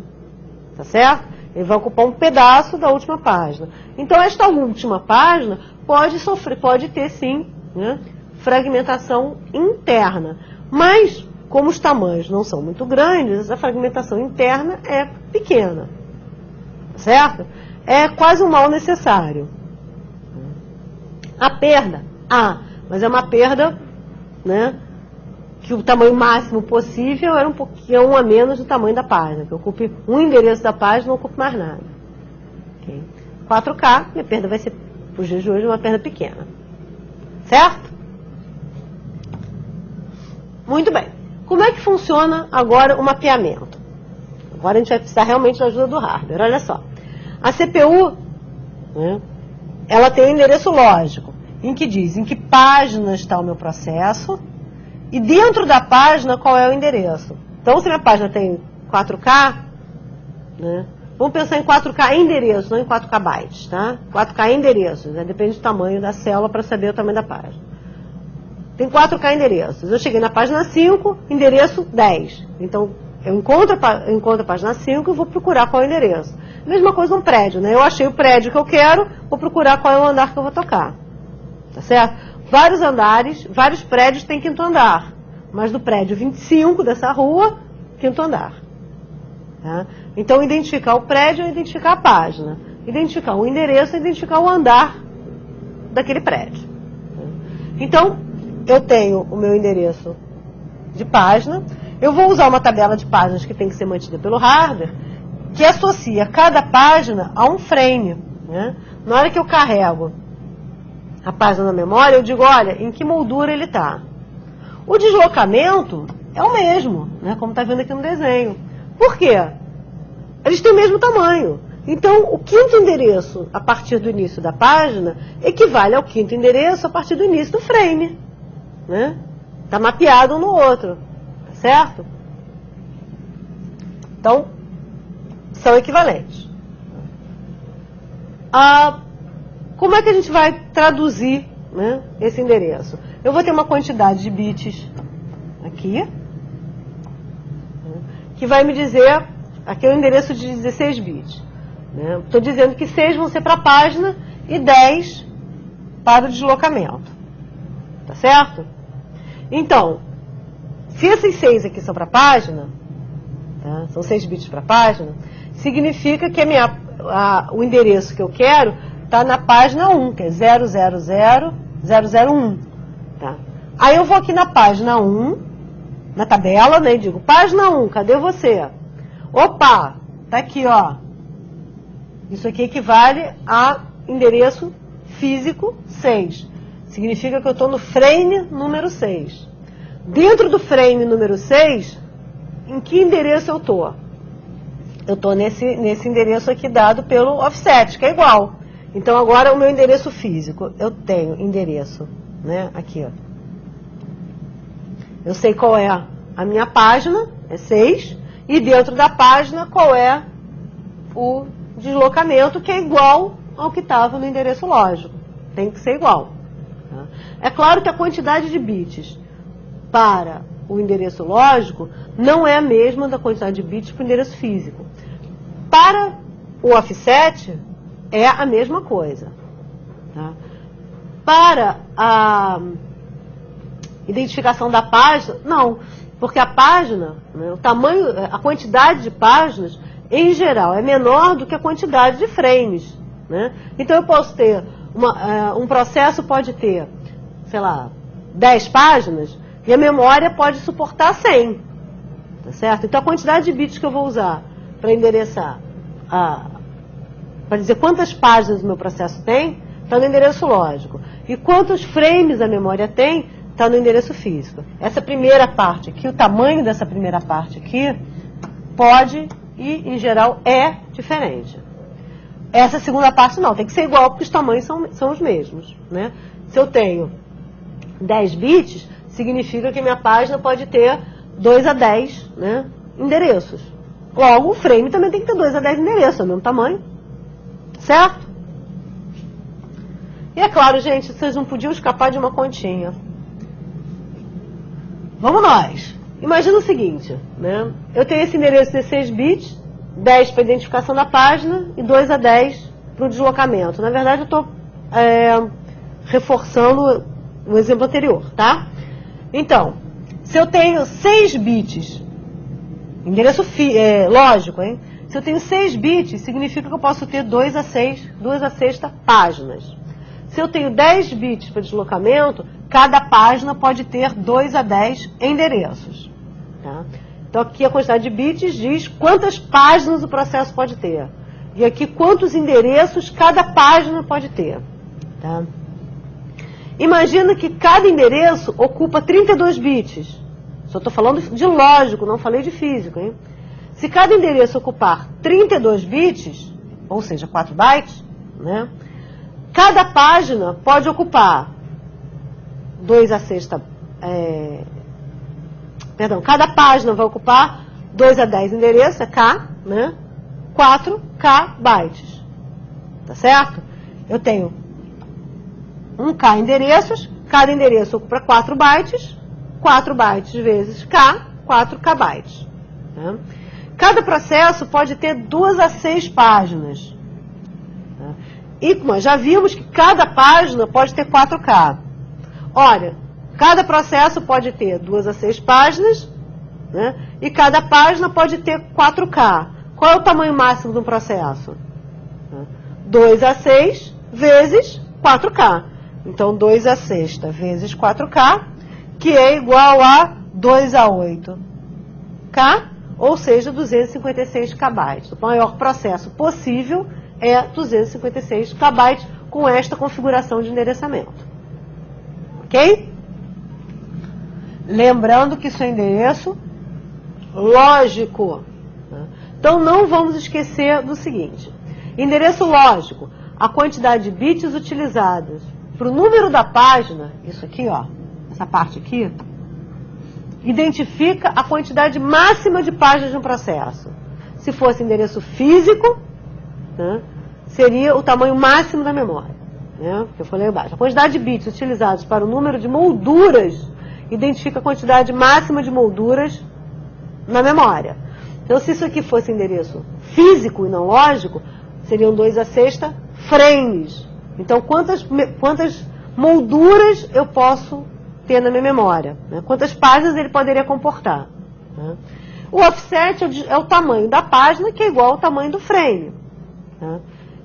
Tá certo? Ele vai ocupar um pedaço da última página. Então, esta última página pode ter, sim, né, fragmentação interna. Mas, como os tamanhos não são muito grandes, a fragmentação interna é pequena. Certo? É quase um mal necessário. A perda? Mas é uma perda, né, que o tamanho máximo possível era um pouquinho a menos do tamanho da página, que ocupe um endereço da página, não ocupe mais nada. Okay? 4K, minha perda vai ser, por dias de hoje, uma perda pequena. Certo? Muito bem. Como é que funciona agora o mapeamento? Agora a gente vai precisar realmente da ajuda do hardware. Olha só. A CPU, né, ela tem um endereço lógico, em que diz em que página está o meu processo, e dentro da página, qual é o endereço? Então, se minha página tem 4K, né, vamos pensar em 4K endereço, não em 4K bytes, tá? 4K endereços, né, depende do tamanho da célula para saber o tamanho da página. Tem 4K endereços. Eu cheguei na página 5, endereço 10. Então, eu encontro a página 5 e vou procurar qual é o endereço. Mesma coisa no prédio, né? Eu achei o prédio que eu quero, vou procurar qual é o andar que eu vou tocar. Tá certo? Vários andares, vários prédios têm 5º andar. Mas do prédio 25 dessa rua, 5º andar. Tá? Então, identificar o prédio é identificar a página. Identificar o endereço é identificar o andar daquele prédio. Então, eu tenho o meu endereço de página. Eu vou usar uma tabela de páginas que tem que ser mantida pelo hardware, que associa cada página a um frame. Né? Na hora que eu carrego a página na memória, eu digo, olha, em que moldura ele está. O deslocamento é o mesmo, né, como está vendo aqui no desenho. Por quê? Eles têm o mesmo tamanho. Então, o 5º endereço a partir do início da página equivale ao 5º endereço a partir do início do frame. Né? Está mapeado um no outro. Tá certo? Então, são equivalentes. Como é que a gente vai traduzir, né, esse endereço? Eu vou ter uma quantidade de bits aqui, que vai me dizer, aqui é o endereço de 16 bits. Estou dizendo que 6 vão ser para a página e 10 para o deslocamento. Tá certo? Então, se esses 6 aqui são para a página, tá, são 6 bits para a página, significa que o endereço que eu quero está na página 1, que é 0000001. Tá? Aí eu vou aqui na página 1, na tabela, né, e digo, página 1, cadê você? Opa, tá aqui, ó. Isso aqui equivale a endereço físico 6. Significa que eu estou no frame número 6. Dentro do frame número 6, em que endereço eu estou? Eu estou nesse endereço aqui dado pelo offset, que é igual. Então, agora o meu endereço físico, eu tenho endereço, né, aqui, ó. Eu sei qual é a minha página, é 6, e dentro da página qual é o deslocamento, que é igual ao que estava no endereço lógico. Tem que ser igual. Tá? É claro que a quantidade de bits para o endereço lógico não é a mesma da quantidade de bits para o endereço físico. Para o offset, é a mesma coisa. Tá? Para a identificação da página, não, porque a página, né, o tamanho, a quantidade de páginas, em geral, é menor do que a quantidade de frames. Né? Então eu posso ter, um processo pode ter, sei lá, 10 páginas, e a memória pode suportar 100. Tá certo? Então a quantidade de bits que eu vou usar para endereçar, para dizer quantas páginas o meu processo tem, está no endereço lógico. E quantos frames a memória tem, está no endereço físico. Essa primeira parte aqui, o tamanho dessa primeira parte aqui, pode e, em geral, é diferente. Essa segunda parte não, tem que ser igual, porque os tamanhos são os mesmos. Né? Se eu tenho 10 bits, significa que minha página pode ter 2 a 10, né, endereços. Logo, o frame também tem que ter 2 a 10 endereços, é o mesmo tamanho. Certo? E é claro, gente, vocês não podiam escapar de uma continha. Vamos nós. Imagina o seguinte, né? Eu tenho esse endereço de 16 bits, 10 para identificação da página e 2 a 10 para o deslocamento. Na verdade, eu estou reforçando o exemplo anterior, tá? Então, se eu tenho 6 bits, endereço lógico, hein? Se eu tenho 6 bits, significa que eu posso ter 2 a 6 páginas. Se eu tenho 10 bits para deslocamento, cada página pode ter 2 a 10 endereços. Tá? Então aqui a quantidade de bits diz quantas páginas o processo pode ter. E aqui quantos endereços cada página pode ter. Tá? Imagina que cada endereço ocupa 32 bits. Só estou falando de lógico, não falei de físico. Hein? Se cada endereço ocupar 32 bits, ou seja, 4 bytes, né? Cada página pode ocupar 2 a 6, cada página vai ocupar 2 a 10 endereços, é K, né? 4K bytes. Tá certo? Eu tenho 1K endereços, cada endereço ocupa 4 bytes, 4 bytes vezes K, 4K bytes. Né? Cada processo pode ter 2 a 6 páginas. Né? E nós já vimos que cada página pode ter 4K. Olha, cada processo pode ter 2 a 6 páginas, né? E cada página pode ter 4K. Qual é o tamanho máximo de um processo? 2 a 6 vezes 4K. Então, 2 a 6 vezes 4K, que é igual a 2 a 8K, ou seja, 256 KB. O maior processo possível é 256 KB com esta configuração de endereçamento. Ok? Lembrando que isso é endereço lógico. Então, não vamos esquecer do seguinte. Endereço lógico, a quantidade de bits utilizados para o número da página, isso aqui, ó, essa parte aqui, identifica a quantidade máxima de páginas de um processo. Se fosse endereço físico, né, seria o tamanho máximo da memória. Né, que eu falei abaixo. A quantidade de bits utilizados para o número de molduras identifica a quantidade máxima de molduras na memória. Então, se isso aqui fosse endereço físico e não lógico, seriam 2 a 6 frames. Então, quantas molduras eu posso ter na minha memória? Né? Quantas páginas ele poderia comportar? Né? O offset é o tamanho da página, que é igual ao tamanho do frame. Né?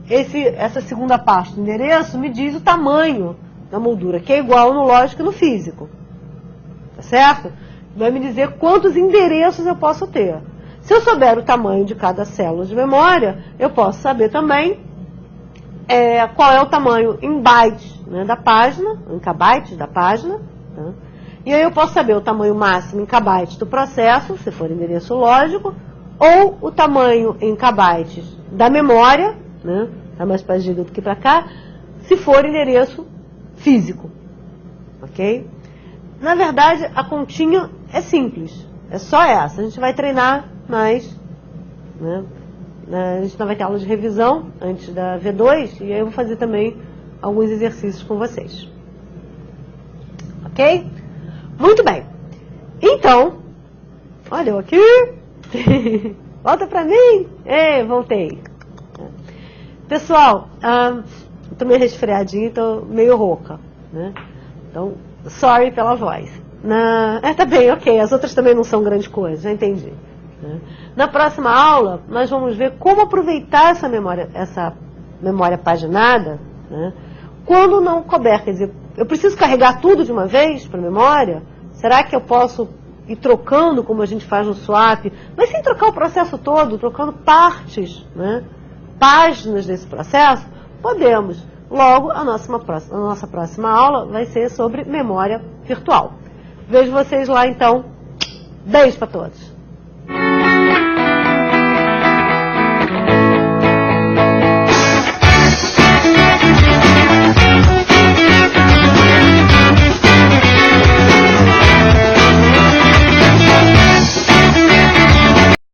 Essa segunda parte do endereço me diz o tamanho da moldura, que é igual no lógico e no físico. Tá certo? Vai me dizer quantos endereços eu posso ter. Se eu souber o tamanho de cada célula de memória, eu posso saber também qual é o tamanho em bytes, né, da página, em kbytes da página. Né? E aí eu posso saber o tamanho máximo em kbytes do processo, se for endereço lógico, ou o tamanho em kbytes da memória, né, tá mais para a direita do que para cá, se for endereço físico. Ok? Na verdade, a continha é simples. É só essa. A gente vai treinar mais. Né? A gente não vai ter aula de revisão antes da V2. E aí eu vou fazer também alguns exercícios com vocês. Ok? Muito bem. Então, olha eu aqui. Volta pra mim! Ei, voltei. Pessoal, eu tô meio resfriadinha, tô meio rouca, né? Então, sorry pela voz. Tá bem, ok, as outras também não são grande coisa, já entendi. Né? Na próxima aula, nós vamos ver como aproveitar essa memória paginada, né? Quando não couber, quer dizer, eu preciso carregar tudo de uma vez para a memória? Será que eu posso ir trocando, como a gente faz no swap, mas sem trocar o processo todo, trocando partes, né? Páginas desse processo? Podemos. Logo, a nossa próxima aula vai ser sobre memória virtual. Vejo vocês lá, então. Beijo para todos.